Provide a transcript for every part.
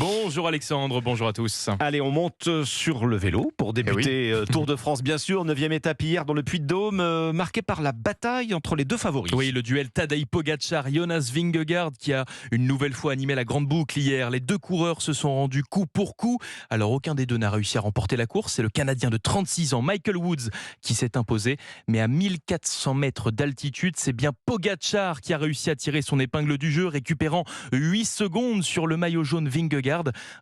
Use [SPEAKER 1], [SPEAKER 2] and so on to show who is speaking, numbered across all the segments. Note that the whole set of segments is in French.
[SPEAKER 1] Bonjour Alexandre, bonjour à tous.
[SPEAKER 2] Allez, on monte sur le vélo pour débuter Tour de France, bien sûr. 9e étape hier dans le Puy-de-Dôme, marquée par la bataille entre les deux favoris.
[SPEAKER 1] Oui, le duel Tadej Pogacar-Jonas Vingegaard qui a une nouvelle fois animé la grande boucle hier. Les deux coureurs se sont rendus coup pour coup. Alors aucun des deux n'a réussi à remporter la course. C'est le Canadien de 36 ans, Michael Woods, qui s'est imposé. Mais à 1400 mètres d'altitude, c'est bien Pogacar qui a réussi à tirer son épingle du jeu, récupérant 8 secondes sur le maillot jaune Vingegaard.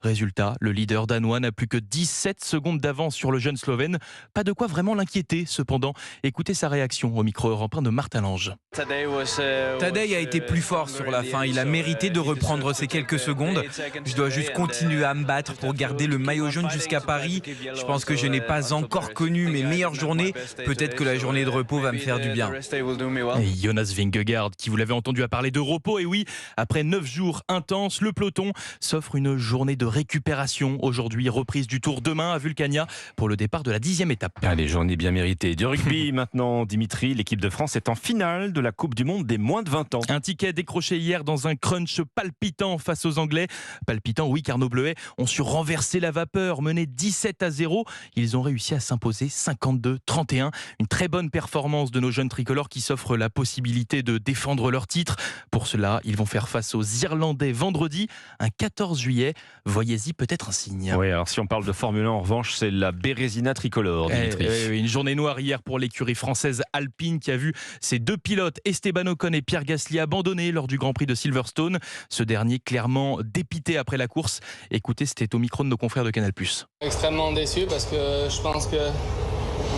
[SPEAKER 1] Résultat, le leader danois n'a plus que 17 secondes d'avance sur le jeune Slovène. Pas de quoi vraiment l'inquiéter cependant. Écoutez sa réaction au micro européen de Martin Lange.
[SPEAKER 3] Tadej a été plus fort sur la fin. Il a mérité de reprendre ces quelques secondes. Je dois juste continuer à me battre pour garder le maillot jaune jusqu'à Paris. Je pense que je n'ai pas encore connu mes meilleures journées. Peut-être que la journée de repos va me faire du bien.
[SPEAKER 1] Et Jonas Vingegaard, qui vous l'avez entendu à parler de repos, et oui, après 9 jours intenses, le peloton s'offre une journée de récupération aujourd'hui, reprise du Tour demain à Vulcania pour le départ de la 10e étape.
[SPEAKER 2] Allez, journée bien méritée. Du rugby maintenant, Dimitri, l'équipe de France est en finale de la Coupe du Monde des moins de 20 ans.
[SPEAKER 1] Un ticket décroché hier dans un crunch palpitant face aux Anglais. Palpitant, oui, car nos Bleuets ont su renverser la vapeur, menés 17-0. Ils ont réussi à s'imposer 52-31. Une très bonne performance de nos jeunes tricolores qui s'offrent la possibilité de défendre leur titre. Pour cela, ils vont faire face aux Irlandais vendredi, un 14 juillet. Voyez-y peut-être un signe.
[SPEAKER 2] Oui, alors si on parle de Formule 1, en revanche, c'est la Bérésina tricolore, Dimitri.
[SPEAKER 1] Une journée noire hier pour l'écurie française Alpine qui a vu ses deux pilotes, Esteban Ocon et Pierre Gasly, abandonner lors du Grand Prix de Silverstone. Ce dernier clairement dépité après la course. Écoutez, c'était au micro de nos confrères de Canal+.
[SPEAKER 4] Extrêmement déçu parce que je pense que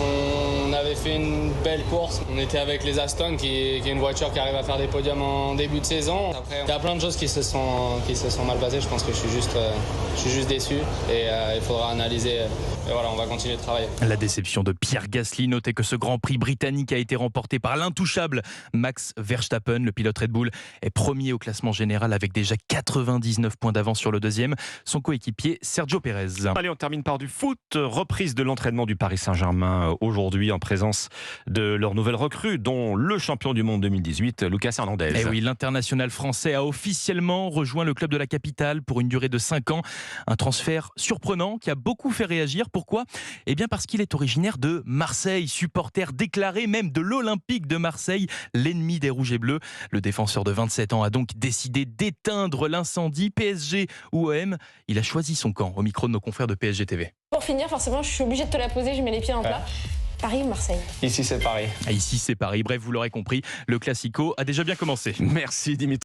[SPEAKER 4] on avait fait une belle course. On était avec les Aston qui est une voiture qui arrive à faire des podiums en début de saison. Après, il y a plein de choses qui se sont mal passées. Je pense que je suis juste déçu et il faudra analyser. Et voilà, on va continuer de travailler.
[SPEAKER 1] La déception de Pierre Gasly. Notez que ce Grand Prix britannique a été remporté par l'intouchable Max Verstappen. Le pilote Red Bull est premier au classement général avec déjà 99 points d'avance sur le deuxième. Son coéquipier Sergio Pérez.
[SPEAKER 2] Allez, on termine par du foot. Reprise de l'entraînement du Paris Saint-Germain aujourd'hui en présence de leur nouvelle recrue, dont le champion du monde 2018, Lucas Hernandez.
[SPEAKER 1] Et oui, l'international français a officiellement rejoint le club de la capitale pour une durée de 5 ans. Un transfert surprenant qui a beaucoup fait réagir. Pourquoi ? Eh bien parce qu'il est originaire de Marseille, supporter déclaré même de l'Olympique de Marseille, l'ennemi des Rouges et Bleus. Le défenseur de 27 ans a donc décidé d'éteindre l'incendie. PSG ou OM, il a choisi son camp au micro de nos confrères de PSG TV.
[SPEAKER 5] Pour finir, forcément, je suis obligée de te la poser, je mets les pieds en plat. Paris ou Marseille ?
[SPEAKER 4] Ici, c'est Paris.
[SPEAKER 1] Ici, c'est Paris. Bref, vous l'aurez compris, le Classico a déjà bien commencé.
[SPEAKER 2] Merci Dimitri.